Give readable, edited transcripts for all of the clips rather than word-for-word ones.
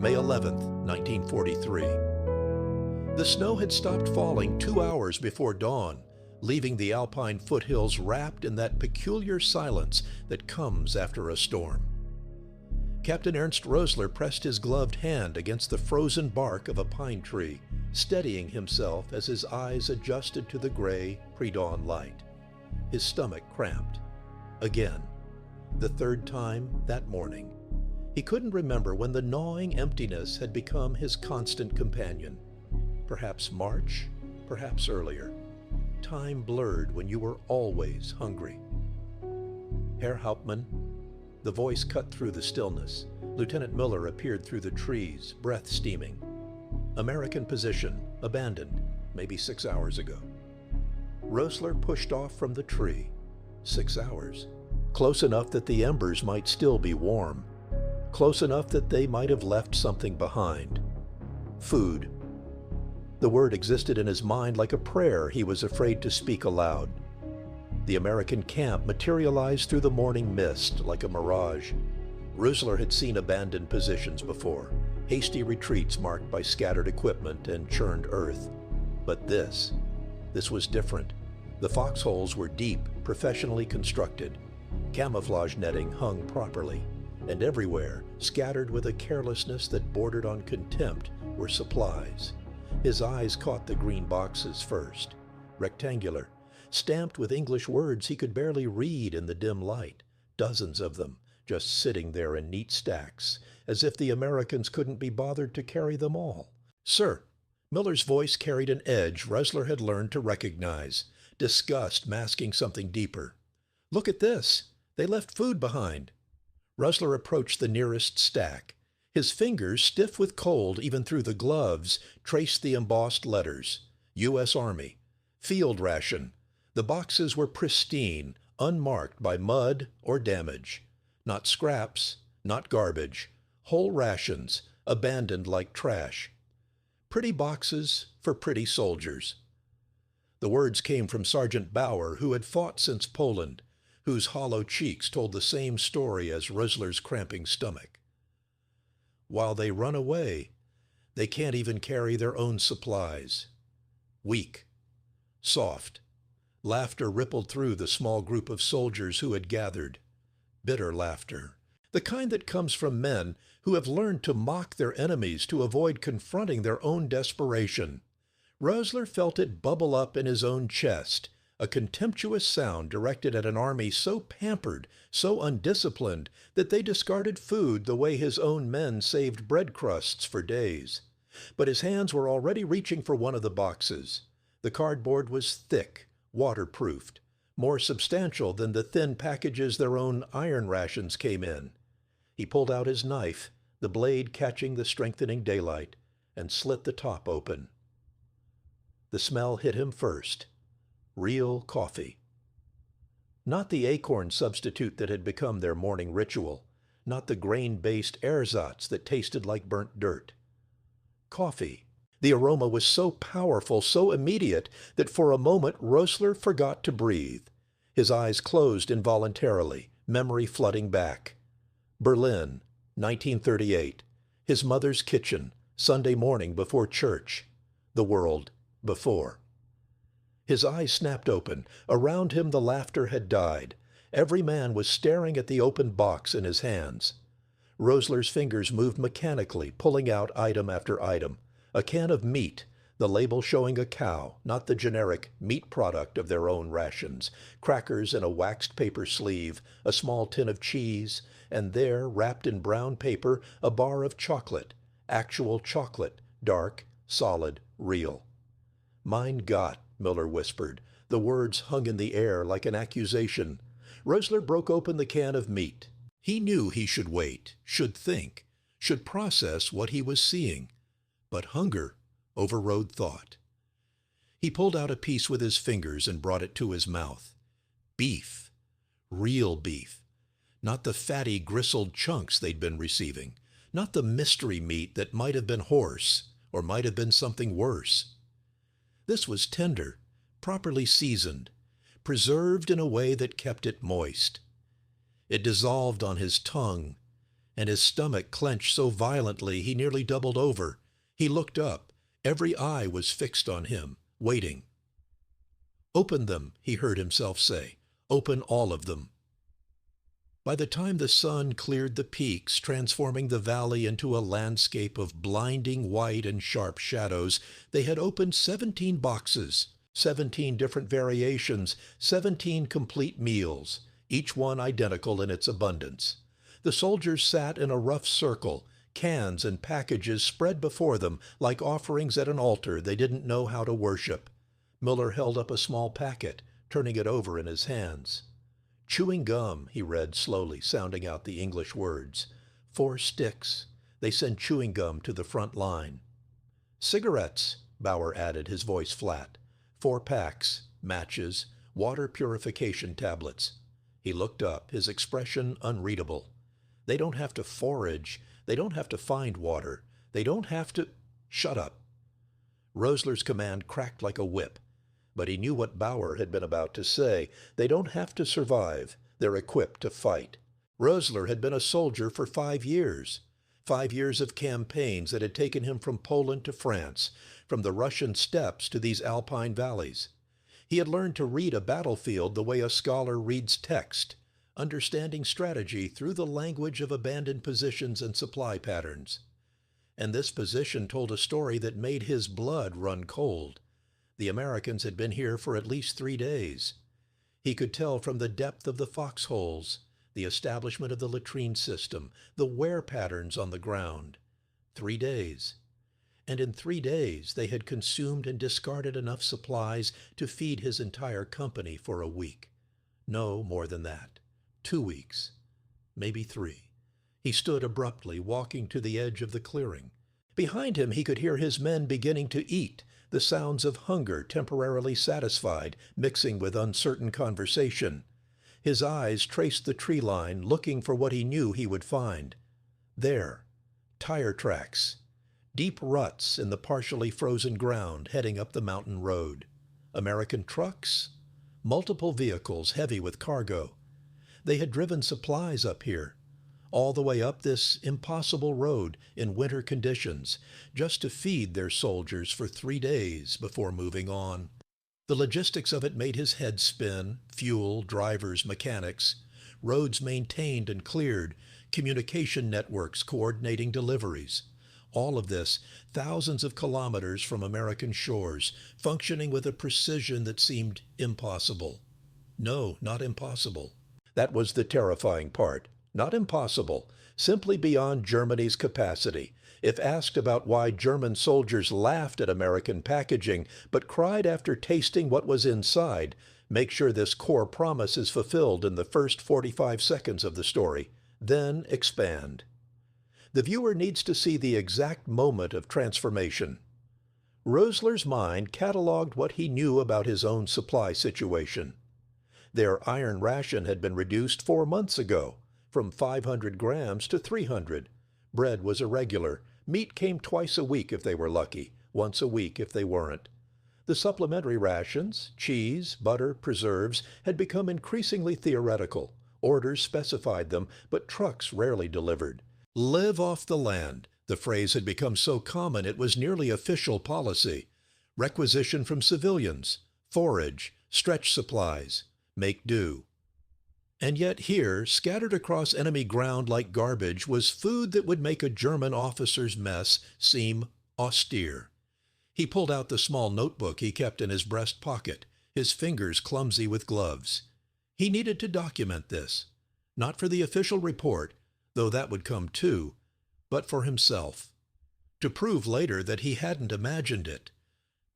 May 11, 1943. The snow had stopped falling 2 hours before dawn, leaving the alpine foothills wrapped in that peculiar silence that comes after a storm. Captain Ernst Roessler pressed his gloved hand against the frozen bark of a pine tree, steadying himself as his eyes adjusted to the gray, pre-dawn light. His stomach cramped. Again. The third time that morning. He couldn't remember when the gnawing emptiness had become his constant companion. Perhaps March, perhaps earlier. Time blurred when you were always hungry. Herr Hauptmann. The voice cut through the stillness. Lieutenant Miller appeared through the trees, breath steaming. American position, abandoned, maybe 6 hours ago. Roessler pushed off from the tree. 6 hours. Close enough that the embers might still be warm. Close enough that they might have left something behind. Food. The word existed in his mind like a prayer he was afraid to speak aloud. The American camp materialized through the morning mist like a mirage. Roessler had seen abandoned positions before, hasty retreats marked by scattered equipment and churned earth. But this was different. The foxholes were deep, professionally constructed. Camouflage netting hung properly, and everywhere, scattered with a carelessness that bordered on contempt, were supplies. His eyes caught the green boxes first, rectangular, stamped with English words he could barely read in the dim light, dozens of them, just sitting there in neat stacks, as if the Americans couldn't be bothered to carry them all. "Sir." Miller's voice carried an edge Roessler had learned to recognize, disgust masking something deeper. "Look at this. They left food behind." Roessler approached the nearest stack. His fingers, stiff with cold even through the gloves, traced the embossed letters. U.S. Army. Field ration. The boxes were pristine, unmarked by mud or damage. Not scraps, not garbage. Whole rations, abandoned like trash. Pretty boxes for pretty soldiers. The words came from Sergeant Bauer, who had fought since Poland, whose hollow cheeks told the same story as Roessler's cramping stomach. While they run away, they can't even carry their own supplies. Weak. Soft. Laughter rippled through the small group of soldiers who had gathered. Bitter laughter. The kind that comes from men who have learned to mock their enemies to avoid confronting their own desperation. Roessler felt it bubble up in his own chest, a contemptuous sound directed at an army so pampered, so undisciplined, that they discarded food the way his own men saved bread crusts for days. But his hands were already reaching for one of the boxes. The cardboard was thick, waterproofed, more substantial than the thin packages their own iron rations came in. He pulled out his knife, the blade catching the strengthening daylight, and slit the top open. The smell hit him first. Real coffee. Not the acorn substitute that had become their morning ritual, not the grain-based ersatz that tasted like burnt dirt. Coffee. The aroma was so powerful, so immediate, that for a moment Roessler forgot to breathe. His eyes closed involuntarily, memory flooding back. Berlin, 1938. His mother's kitchen, Sunday morning before church. The world before. His eyes snapped open. Around him the laughter had died. Every man was staring at the open box in his hands. Roessler's fingers moved mechanically, pulling out item after item. A can of meat, the label showing a cow, not the generic meat product of their own rations, crackers in a waxed paper sleeve, a small tin of cheese, and there, wrapped in brown paper, a bar of chocolate, actual chocolate, dark, solid, real. "Mein Gott," Miller whispered. The words hung in the air like an accusation. Roessler broke open the can of meat. He knew he should wait, should think, should process what he was seeing. But hunger overrode thought. He pulled out a piece with his fingers and brought it to his mouth. Beef. Real beef. Not the fatty, gristled chunks they'd been receiving. Not the mystery meat that might have been horse, or might have been something worse. This was tender, properly seasoned, preserved in a way that kept it moist. It dissolved on his tongue, and his stomach clenched so violently he nearly doubled over. He looked up. Every eye was fixed on him, waiting. "Open them," he heard himself say. "Open all of them." By the time the sun cleared the peaks, transforming the valley into a landscape of blinding white and sharp shadows, they had opened 17 boxes, 17 different variations, 17 complete meals, each one identical in its abundance. The soldiers sat in a rough circle, cans and packages spread before them like offerings at an altar they didn't know how to worship. Miller held up a small packet, turning it over in his hands. "Chewing gum," he read slowly, sounding out the English words. 4 sticks. They send chewing gum to the front line. "Cigarettes," Bauer added, his voice flat. 4 packs, matches, water purification tablets. He looked up, his expression unreadable. "They don't have to forage. They don't have to find water. They don't have to—" "Shut up." Roessler's command cracked like a whip. But he knew what Bauer had been about to say. They don't have to survive. They're equipped to fight. Roessler had been a soldier for 5 years. 5 years of campaigns that had taken him from Poland to France, from the Russian steppes to these alpine valleys. He had learned to read a battlefield the way a scholar reads text, understanding strategy through the language of abandoned positions and supply patterns. And this position told a story that made his blood run cold. The Americans had been here for at least 3 days. He could tell from the depth of the foxholes, the establishment of the latrine system, the wear patterns on the ground. 3 days. And in 3 days they had consumed and discarded enough supplies to feed his entire company for a week. No more than that. 2 weeks. Maybe 3. He stood abruptly, walking to the edge of the clearing. Behind him he could hear his men beginning to eat, the sounds of hunger temporarily satisfied, mixing with uncertain conversation. His eyes traced the tree line, looking for what he knew he would find. There, tire tracks, deep ruts in the partially frozen ground heading up the mountain road. American trucks, multiple vehicles heavy with cargo. They had driven supplies up here, all the way up this impossible road in winter conditions, just to feed their soldiers for 3 days before moving on. The logistics of it made his head spin: fuel, drivers, mechanics, roads maintained and cleared, communication networks coordinating deliveries. All of this, thousands of kilometers from American shores, functioning with a precision that seemed impossible. No, not impossible. That was the terrifying part. Not impossible, simply beyond Germany's capacity. If asked about why German soldiers laughed at American packaging, but cried after tasting what was inside, make sure this core promise is fulfilled in the first 45 seconds of the story. Then expand. The viewer needs to see the exact moment of transformation. Roessler's mind cataloged what he knew about his own supply situation. Their iron ration had been reduced 4 months ago, from 500 grams to 300. Bread was irregular. Meat came twice a week if they were lucky, once a week if they weren't. The supplementary rations, cheese, butter, preserves, had become increasingly theoretical. Orders specified them, but trucks rarely delivered. Live off the land. The phrase had become so common it was nearly official policy. Requisition from civilians. Forage. Stretch supplies. Make do. And yet here, scattered across enemy ground like garbage, was food that would make a German officer's mess seem austere. He pulled out the small notebook he kept in his breast pocket, his fingers clumsy with gloves. He needed to document this, not for the official report, though that would come too, but for himself, to prove later that he hadn't imagined it.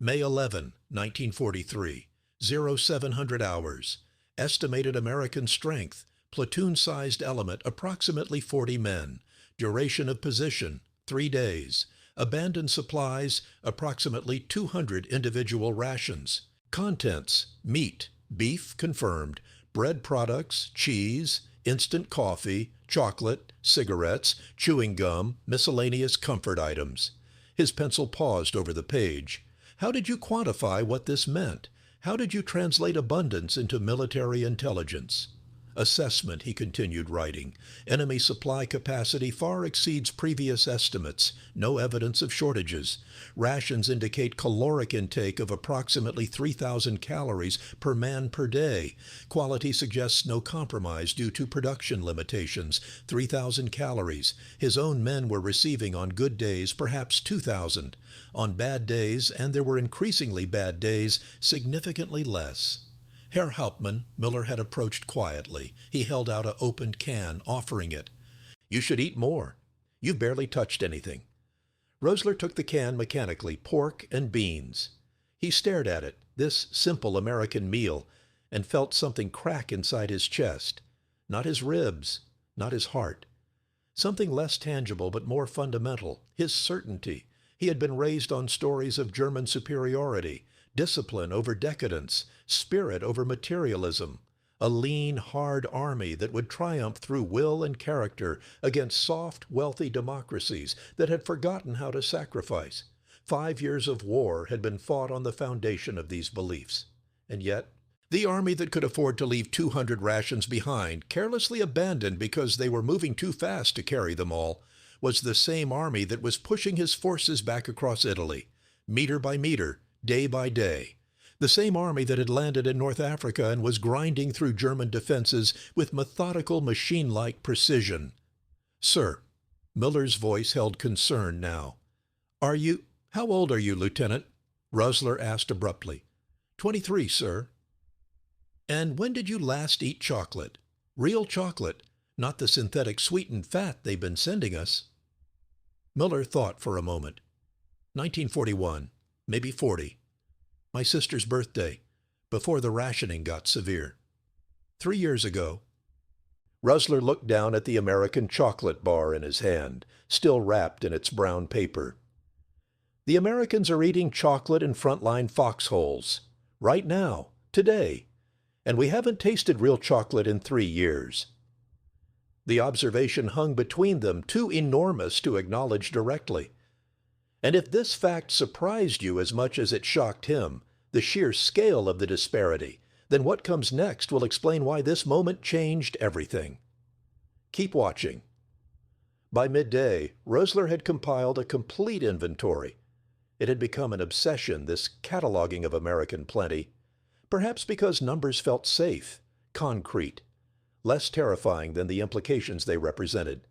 May 11, 1943, 0700 hours. Estimated American strength, platoon-sized element approximately 40 men. Duration of position, 3 days. Abandoned supplies, approximately 200 individual rations. Contents: meat, beef confirmed, bread products, cheese, instant coffee, chocolate, cigarettes, chewing gum, miscellaneous comfort items. His pencil paused over the page. How did you quantify what this meant? How did you translate abundance into military intelligence? Assessment, he continued writing. Enemy supply capacity far exceeds previous estimates. No evidence of shortages. Rations indicate caloric intake of approximately 3,000 calories per man per day. Quality suggests no compromise due to production limitations. 3,000 calories. His own men were receiving on good days perhaps 2,000. On bad days, and there were increasingly bad days, significantly less. Herr Hauptmann, Miller had approached quietly. He held out an opened can, offering it. "You should eat more. You've barely touched anything." Roessler took the can mechanically, pork and beans. He stared at it, this simple American meal, and felt something crack inside his chest. Not his ribs, not his heart. Something less tangible but more fundamental, his certainty. He had been raised on stories of German superiority, discipline over decadence, spirit over materialism, a lean, hard army that would triumph through will and character against soft, wealthy democracies that had forgotten how to sacrifice. 5 years of war had been fought on the foundation of these beliefs. And yet, the army that could afford to leave 200 rations behind, carelessly abandoned because they were moving too fast to carry them all, was the same army that was pushing his forces back across Italy, meter by meter, day by day. The same army that had landed in North Africa and was grinding through German defenses with methodical, machine-like precision. "Sir," Miller's voice held concern now. How old are you, Lieutenant?" Roessler asked abruptly. 23, sir." "And when did you last eat chocolate? Real chocolate, not the synthetic sweetened fat they've been sending us." Miller thought for a moment. 1941, maybe 40. My sister's birthday, before the rationing got severe. 3 years ago." Roessler looked down at the American chocolate bar in his hand, still wrapped in its brown paper. "The Americans are eating chocolate in frontline foxholes. Right now, today. And we haven't tasted real chocolate in 3 years. The observation hung between them, too enormous to acknowledge directly. And if this fact surprised you as much as it shocked him, the sheer scale of the disparity, then what comes next will explain why this moment changed everything. Keep watching. By midday, Roessler had compiled a complete inventory. It had become an obsession, this cataloging of American plenty, perhaps because numbers felt safe, concrete, less terrifying than the implications they represented.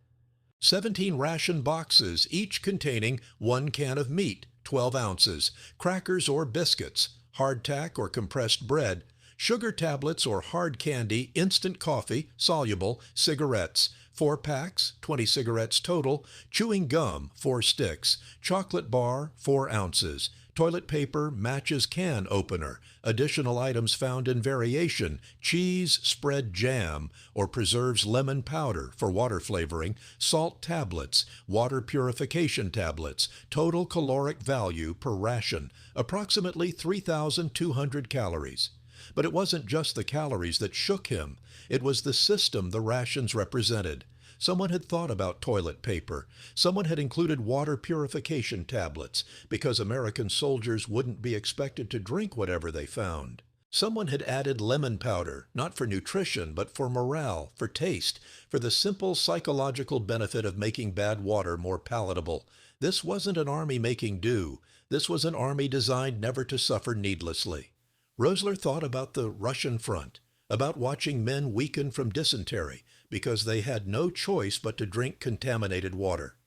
17 ration boxes, each containing 1 can of meat, 12 ounces, crackers or biscuits, hardtack or compressed bread, sugar tablets or hard candy, instant coffee, soluble, cigarettes, 4 packs, 20 cigarettes total, chewing gum, 4 sticks, chocolate bar, 4 ounces, toilet paper, matches can opener, additional items found in variation, cheese spread jam, or preserves lemon powder for water flavoring, salt tablets, water purification tablets, total caloric value per ration, approximately 3,200 calories. But it wasn't just the calories that shook him. It was the system the rations represented. Someone had thought about toilet paper. Someone had included water purification tablets because American soldiers wouldn't be expected to drink whatever they found. Someone had added lemon powder, not for nutrition, but for morale, for taste, for the simple psychological benefit of making bad water more palatable. This wasn't an army making do. This was an army designed never to suffer needlessly. Roessler thought about the Russian front, about watching men weaken from dysentery because they had no choice but to drink contaminated water,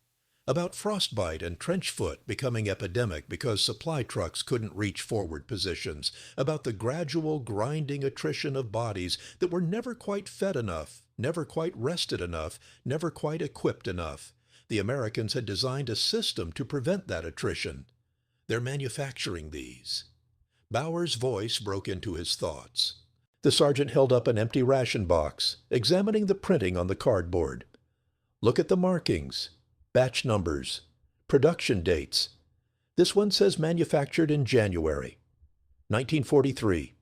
about frostbite and trench foot becoming epidemic because supply trucks couldn't reach forward positions, about the gradual grinding attrition of bodies that were never quite fed enough, never quite rested enough, never quite equipped enough. The Americans had designed a system to prevent that attrition. They're manufacturing these. Bauer's voice broke into his thoughts. The sergeant held up an empty ration box, examining the printing on the cardboard. "Look at the markings, batch numbers, production dates. This one says manufactured in January, 1943.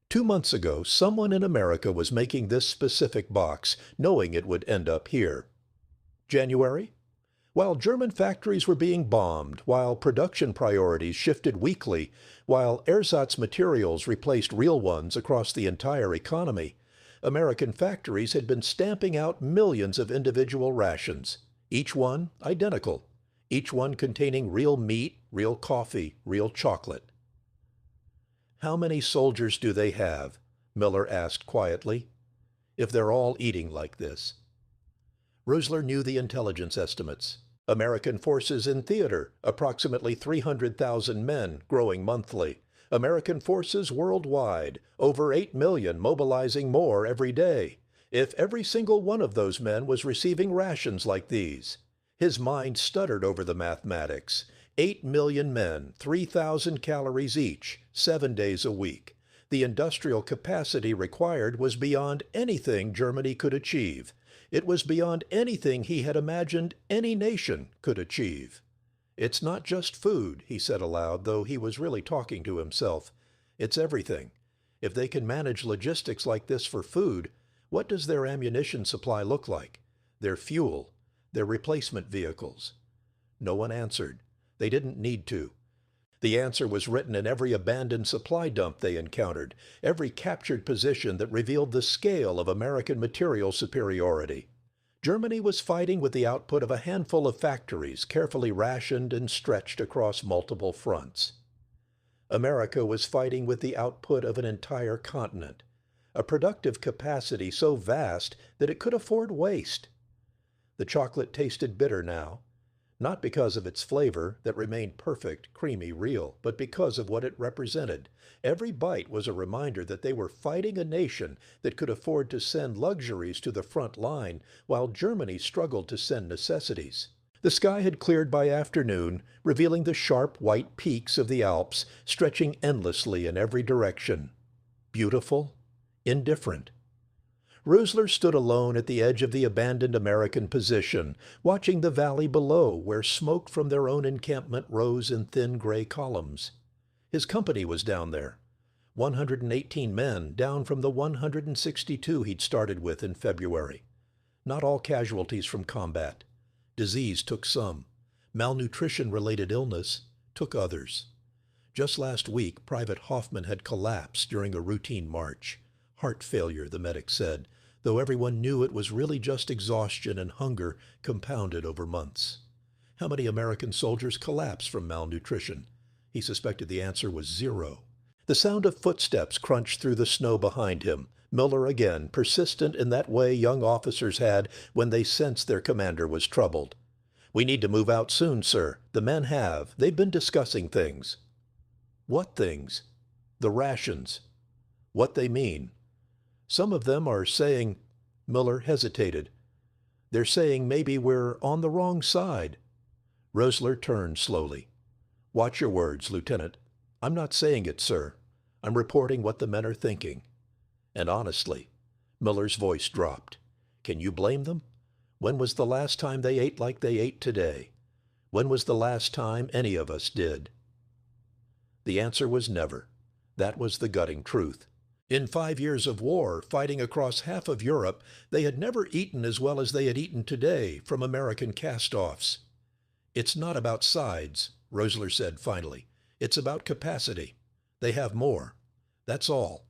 2 months ago, someone in America was making this specific box, knowing it would end up here. January? While German factories were being bombed, while production priorities shifted weekly, while ersatz materials replaced real ones across the entire economy, American factories had been stamping out millions of individual rations, each one identical, each one containing real meat, real coffee, real chocolate. "How many soldiers do they have?" Miller asked quietly. "If they're all eating like this?" Roessler knew the intelligence estimates. American forces in theater, approximately 300,000 men, growing monthly. American forces worldwide, over 8 million, mobilizing more every day. If every single one of those men was receiving rations like these. His mind stuttered over the mathematics. 8 million men, 3,000 calories each, 7 days a week. The industrial capacity required was beyond anything Germany could achieve. It was beyond anything he had imagined any nation could achieve. "It's not just food," he said aloud, though he was really talking to himself. "It's everything. If they can manage logistics like this for food, what does their ammunition supply look like? Their fuel? Their replacement vehicles?" No one answered. They didn't need to. The answer was written in every abandoned supply dump they encountered, every captured position that revealed the scale of American material superiority. Germany was fighting with the output of a handful of factories, carefully rationed and stretched across multiple fronts. America was fighting with the output of an entire continent, a productive capacity so vast that it could afford waste. The chocolate tasted bitter now. Not because of its flavor, that remained perfect, creamy, real, but because of what it represented. Every bite was a reminder that they were fighting a nation that could afford to send luxuries to the front line, while Germany struggled to send necessities. The sky had cleared by afternoon, revealing the sharp white peaks of the Alps, stretching endlessly in every direction. Beautiful, indifferent. Roessler stood alone at the edge of the abandoned American position, watching the valley below where smoke from their own encampment rose in thin gray columns. His company was down there. 118 men, down from the 162 he'd started with in February. Not all casualties from combat. Disease took some. Malnutrition-related illness took others. Just last week, Private Hoffman had collapsed during a routine march. Heart failure, the medic said, though everyone knew it was really just exhaustion and hunger compounded over months. How many American soldiers collapsed from malnutrition? He suspected the answer was 0. The sound of footsteps crunched through the snow behind him. Miller again, persistent in that way young officers had when they sensed their commander was troubled. "We need to move out soon, sir. The men have. They've been discussing things." "What things?" "The rations." "What they mean." "Some of them are saying—" Miller hesitated. "They're saying maybe we're on the wrong side." Roessler turned slowly. "Watch your words, Lieutenant. I'm not saying it, sir. I'm reporting what the men are thinking." And honestly, Miller's voice dropped. "Can you blame them? When was the last time they ate like they ate today? When was the last time any of us did?" The answer was never. That was the gutting truth. In 5 years of war, fighting across half of Europe, they had never eaten as well as they had eaten today from American cast-offs. "It's not about sides," Roessler said finally. "It's about capacity. They have more. That's all."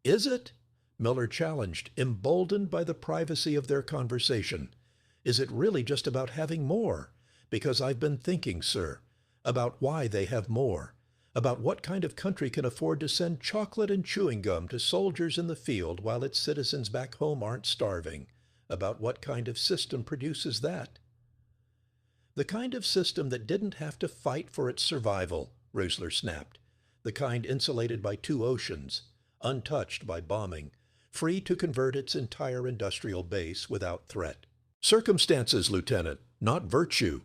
"Is it?" Miller challenged, emboldened by the privacy of their conversation. "Is it really just about having more? Because I've been thinking, sir, about why they have more. About what kind of country can afford to send chocolate and chewing gum to soldiers in the field while its citizens back home aren't starving. About what kind of system produces that." "The kind of system that didn't have to fight for its survival," Roessler snapped. "The kind insulated by 2 oceans, untouched by bombing, free to convert its entire industrial base without threat. Circumstances, Lieutenant, not virtue."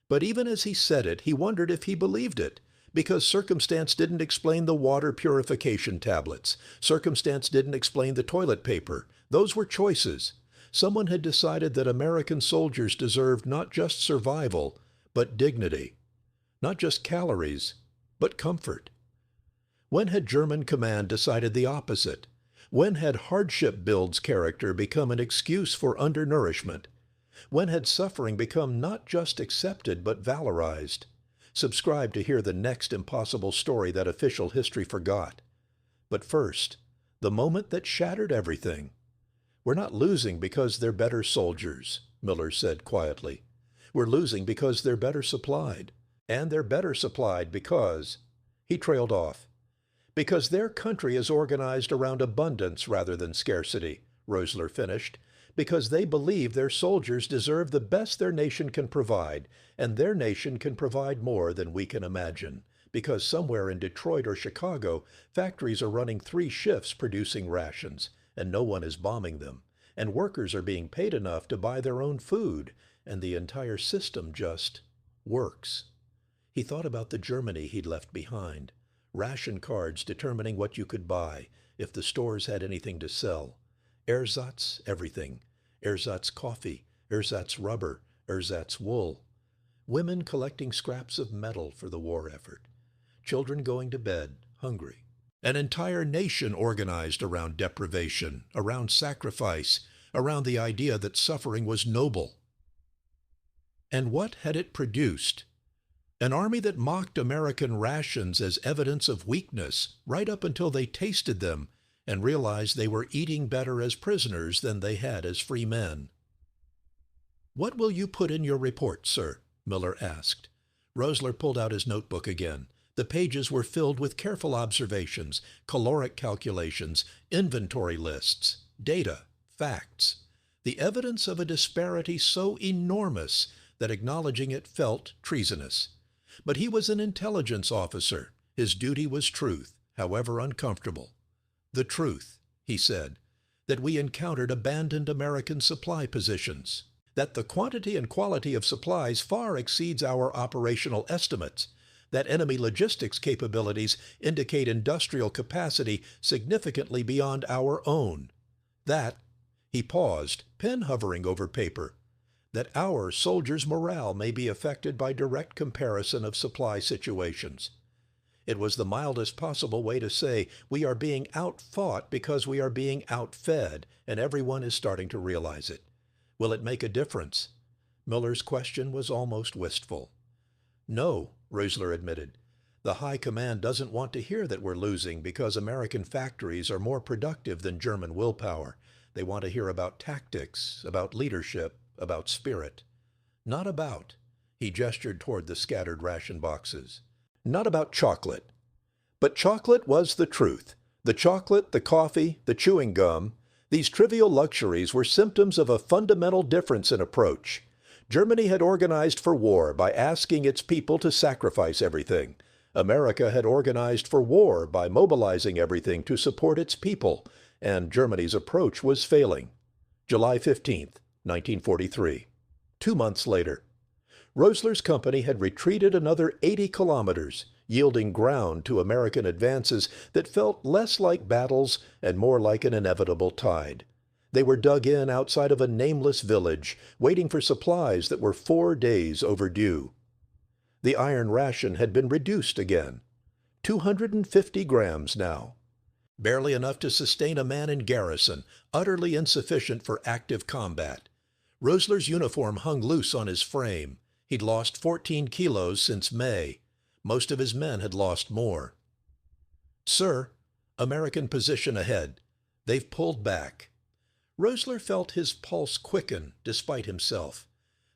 But even as he said it, he wondered if he believed it. Because circumstance didn't explain the water purification tablets. Circumstance didn't explain the toilet paper. Those were choices. Someone had decided that American soldiers deserved not just survival, but dignity. Not just calories, but comfort. When had German command decided the opposite? When had hardship builds character become an excuse for undernourishment? When had suffering become not just accepted, but valorized? Subscribe to hear the next impossible story that official history forgot. But first, the moment that shattered everything. "We're not losing because they're better soldiers," Miller said quietly. "We're losing because they're better supplied. And they're better supplied because—" He trailed off. "Because their country is organized around abundance rather than scarcity," Roessler finished. "Because they believe their soldiers deserve the best their nation can provide, and their nation can provide more than we can imagine. Because somewhere in Detroit or Chicago, factories are running 3 shifts producing rations, and no one is bombing them, and workers are being paid enough to buy their own food, and the entire system just works." He thought about the Germany he'd left behind. Ration cards determining what you could buy, if the stores had anything to sell. Ersatz, everything. Ersatz coffee, ersatz rubber, ersatz wool. Women collecting scraps of metal for the war effort. Children going to bed, hungry. An entire nation organized around deprivation, around sacrifice, around the idea that suffering was noble. And what had it produced? An army that mocked American rations as evidence of weakness right up until they tasted them and realized they were eating better as prisoners than they had as free men. "What will you put in your report, sir?" Miller asked. Roessler pulled out his notebook again. The pages were filled with careful observations, caloric calculations, inventory lists, data, facts. The evidence of a disparity so enormous that acknowledging it felt treasonous. But he was an intelligence officer. His duty was truth, however uncomfortable. "The truth," he said, "that we encountered abandoned American supply positions, that the quantity and quality of supplies far exceeds our operational estimates, that enemy logistics capabilities indicate industrial capacity significantly beyond our own, that—" he paused, pen hovering over paper, "that our soldiers' morale may be affected by direct comparison of supply situations." It was the mildest possible way to say we are being outfought because we are being outfed, and everyone is starting to realize it. Will it make a difference? Miller's question was almost wistful. "No," Roessler admitted. "The High Command doesn't want to hear that we're losing because American factories are more productive than German willpower. They want to hear about tactics, about leadership, about spirit. Not about," he gestured toward the scattered ration boxes, "not about chocolate." But chocolate was the truth. The chocolate, the coffee, the chewing gum, these trivial luxuries were symptoms of a fundamental difference in approach. Germany had organized for war by asking its people to sacrifice everything. America had organized for war by mobilizing everything to support its people, and Germany's approach was failing. July 15th, 1943. 2 months later. Roessler's company had retreated another 80 kilometers, yielding ground to American advances that felt less like battles and more like an inevitable tide. They were dug in outside of a nameless village, waiting for supplies that were 4 days overdue. The iron ration had been reduced again. 250 grams now. Barely enough to sustain a man in garrison, utterly insufficient for active combat. Roessler's uniform hung loose on his frame. He'd lost 14 kilos since May. Most of his men had lost more. "Sir, American position ahead. They've pulled back." Roessler felt his pulse quicken despite himself.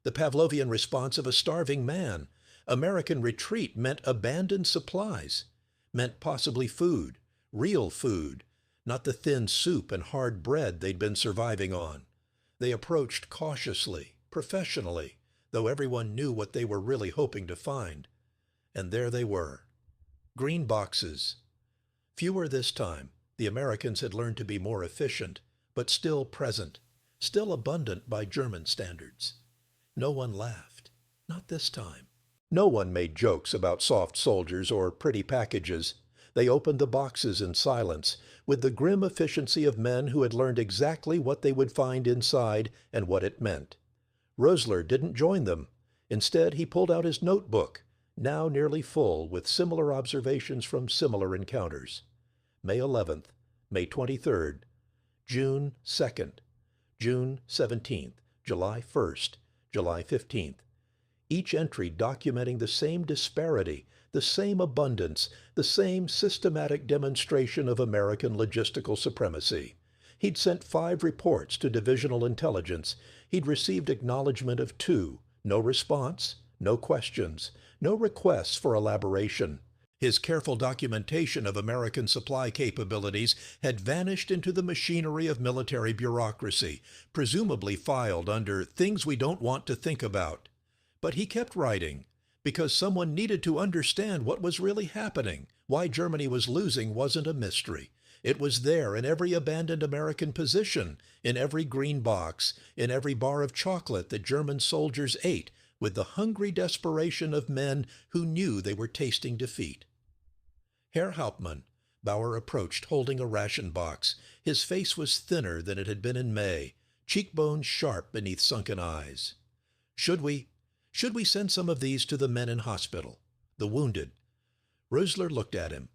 The Pavlovian response of a starving man. American retreat meant abandoned supplies, meant possibly food, real food, not the thin soup and hard bread they'd been surviving on. They approached cautiously, professionally, though everyone knew what they were really hoping to find. And there they were. Green boxes. Fewer this time. The Americans had learned to be more efficient, but still present, still abundant by German standards. No one laughed. Not this time. No one made jokes about soft soldiers or pretty packages. They opened the boxes in silence, with the grim efficiency of men who had learned exactly what they would find inside and what it meant. Roessler didn't join them. Instead, he pulled out his notebook, now nearly full with similar observations from similar encounters. May 11th, May 23rd, June 2nd, June 17th, July 1st, July 15th. each entry documenting the same disparity, the same abundance, the same systematic demonstration of American logistical supremacy. He'd sent 5 reports to divisional intelligence. He'd received acknowledgement of 2, no response, no questions, no requests for elaboration. His careful documentation of American supply capabilities had vanished into the machinery of military bureaucracy, presumably filed under things we don't want to think about. But he kept writing, because someone needed to understand what was really happening. Why Germany was losing wasn't a mystery. It was there in every abandoned American position, in every green box, in every bar of chocolate that German soldiers ate, with the hungry desperation of men who knew they were tasting defeat. Herr Hauptmann, Bauer approached holding a ration box. His face was thinner than it had been in May, cheekbones sharp beneath sunken eyes. Should we send some of these to the men in hospital, the wounded? Roessler looked at him.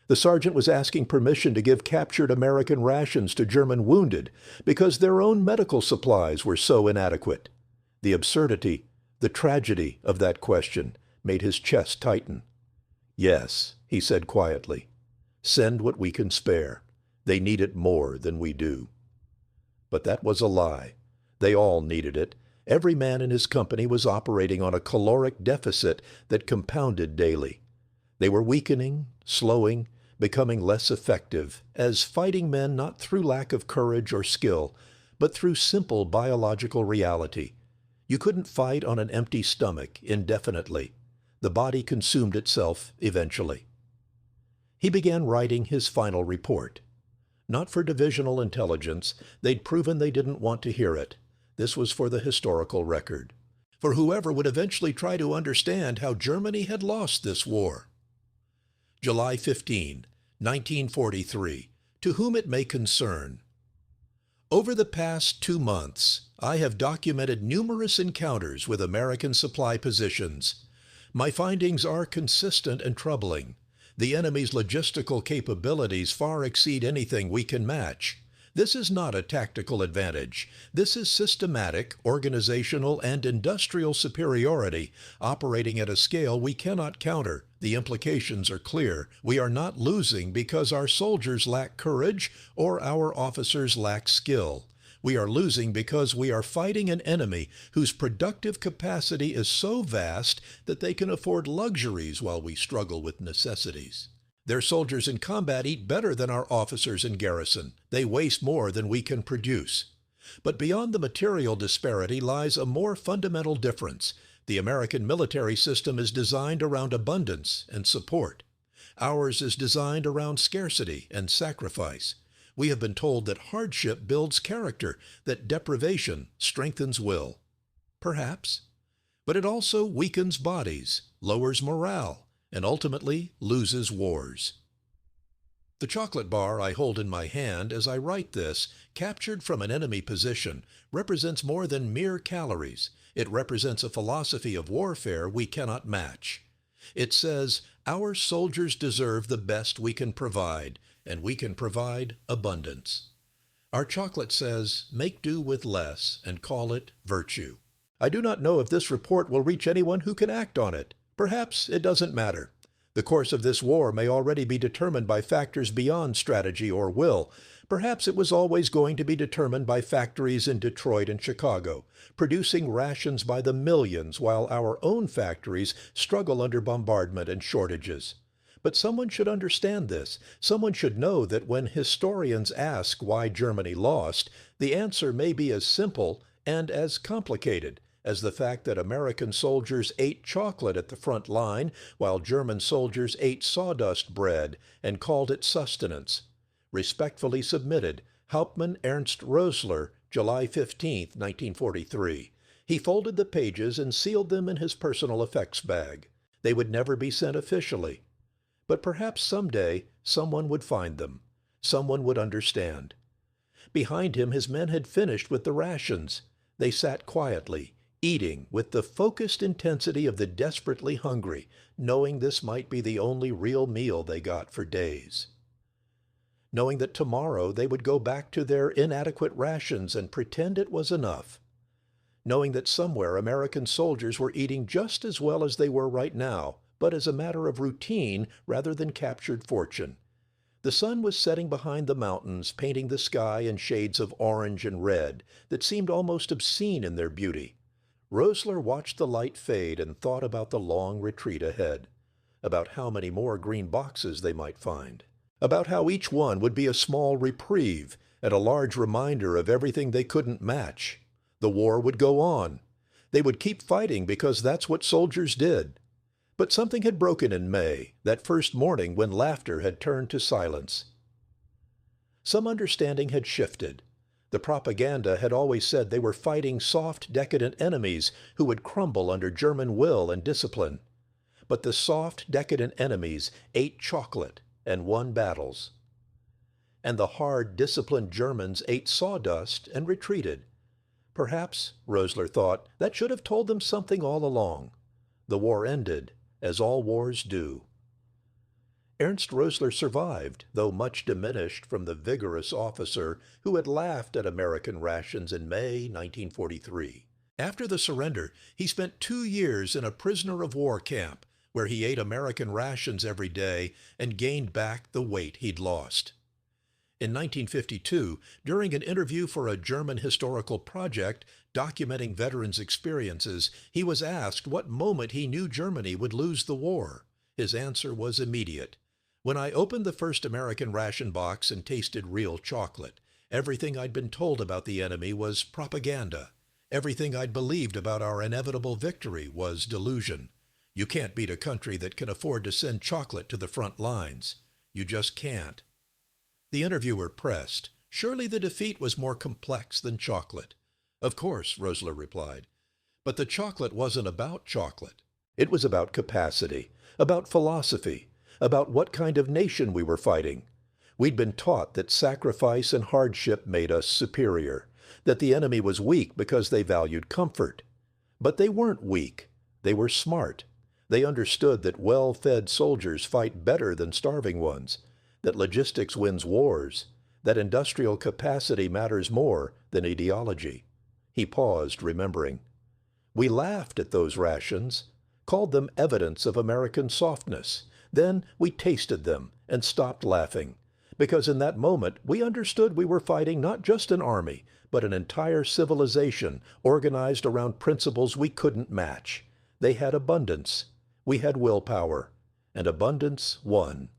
The sergeant was asking permission to give captured American rations to German wounded because their own medical supplies were so inadequate. The absurdity, the tragedy of that question made his chest tighten. Yes, he said quietly. Send what we can spare. They need it more than we do. But that was a lie. They all needed it. Every man in his company was operating on a caloric deficit that compounded daily. They were weakening, slowing, becoming less effective as fighting men not through lack of courage or skill, but through simple biological reality. You couldn't fight on an empty stomach indefinitely. The body consumed itself eventually. He began writing his final report. Not for divisional intelligence. They'd proven they didn't want to hear it. This was for the historical record. For whoever would eventually try to understand how Germany had lost this war. July 15, 1943. To whom it may concern. Over the past 2 months, I have documented numerous encounters with American supply positions. My findings are consistent and troubling. The enemy's logistical capabilities far exceed anything we can match. This is not a tactical advantage. This is systematic, organizational, and industrial superiority operating at a scale we cannot counter. The implications are clear. We are not losing because our soldiers lack courage or our officers lack skill. We are losing because we are fighting an enemy whose productive capacity is so vast that they can afford luxuries while we struggle with necessities. Their soldiers in combat eat better than our officers in garrison. They waste more than we can produce. But beyond the material disparity lies a more fundamental difference. The American military system is designed around abundance and support. Ours is designed around scarcity and sacrifice. We have been told that hardship builds character, that deprivation strengthens will. Perhaps. But it also weakens bodies, lowers morale, and ultimately loses wars. The chocolate bar I hold in my hand as I write this, captured from an enemy position, represents more than mere calories. It represents a philosophy of warfare we cannot match. It says, our soldiers deserve the best we can provide, and we can provide abundance. Our chocolate says, make do with less and call it virtue. I do not know if this report will reach anyone who can act on it. Perhaps it doesn't matter. The course of this war may already be determined by factors beyond strategy or will. Perhaps it was always going to be determined by factories in Detroit and Chicago, producing rations by the millions while our own factories struggle under bombardment and shortages. But someone should understand this. Someone should know that when historians ask why Germany lost, the answer may be as simple and as complicated as the fact that American soldiers ate chocolate at the front line while German soldiers ate sawdust bread and called it sustenance. Respectfully submitted, Hauptmann Ernst Roessler, July 15, 1943. He folded the pages and sealed them in his personal effects bag. They would never be sent officially. But perhaps someday someone would find them. Someone would understand. Behind him, his men had finished with the rations. They sat quietly, eating with the focused intensity of the desperately hungry, knowing this might be the only real meal they got for days. Knowing that tomorrow they would go back to their inadequate rations and pretend it was enough. knowing that somewhere American soldiers were eating just as well as they were right now, but as a matter of routine rather than captured fortune. The sun was setting behind the mountains, painting the sky in shades of orange and red that seemed almost obscene in their beauty. Roessler watched the light fade and thought about the long retreat ahead, about how many more green boxes they might find, about how each one would be a small reprieve and a large reminder of everything they couldn't match. The war would go on. They would keep fighting because that's what soldiers did. But something had broken in May, that first morning when laughter had turned to silence. Some understanding had shifted. The propaganda had always said they were fighting soft, decadent enemies who would crumble under German will and discipline. But the soft, decadent enemies ate chocolate and won battles. And the hard, disciplined Germans ate sawdust and retreated. Perhaps, Roessler thought, that should have told them something all along. The war ended, as all wars do. Ernst Roessler survived, though much diminished from the vigorous officer who had laughed at American rations in May 1943. After the surrender, he spent 2 years in a prisoner of war camp, where he ate American rations every day and gained back the weight he'd lost. In 1952, during an interview for a German historical project documenting veterans' experiences, he was asked what moment he knew Germany would lose the war. His answer was immediate. When I opened the first American ration box and tasted real chocolate, everything I'd been told about the enemy was propaganda. Everything I'd believed about our inevitable victory was delusion. You can't beat a country that can afford to send chocolate to the front lines. You just can't. The interviewer pressed, surely the defeat was more complex than chocolate. Of course, Roessler replied. But the chocolate wasn't about chocolate. It was about capacity, about philosophy, about what kind of nation we were fighting. We'd been taught that sacrifice and hardship made us superior, that the enemy was weak because they valued comfort. But they weren't weak. They were smart. They understood that well-fed soldiers fight better than starving ones, that logistics wins wars, that industrial capacity matters more than ideology. He paused, remembering. We laughed at those rations, called them evidence of American softness. Then we tasted them and stopped laughing, because in that moment we understood we were fighting not just an army, but an entire civilization organized around principles we couldn't match. They had abundance. We had willpower. And abundance won.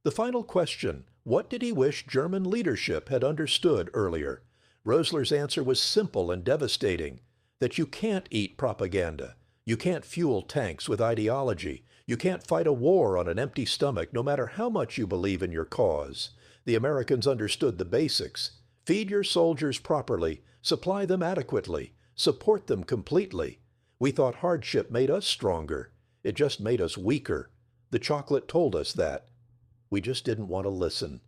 The final question, what did he wish German leadership had understood earlier? Roessler's answer was simple and devastating, that you can't eat propaganda. You can't fuel tanks with ideology. You can't fight a war on an empty stomach, no matter how much you believe in your cause. The Americans understood the basics. Feed your soldiers properly, supply them adequately, support them completely. We thought hardship made us stronger. It just made us weaker. The chocolate told us that. We just didn't want to listen.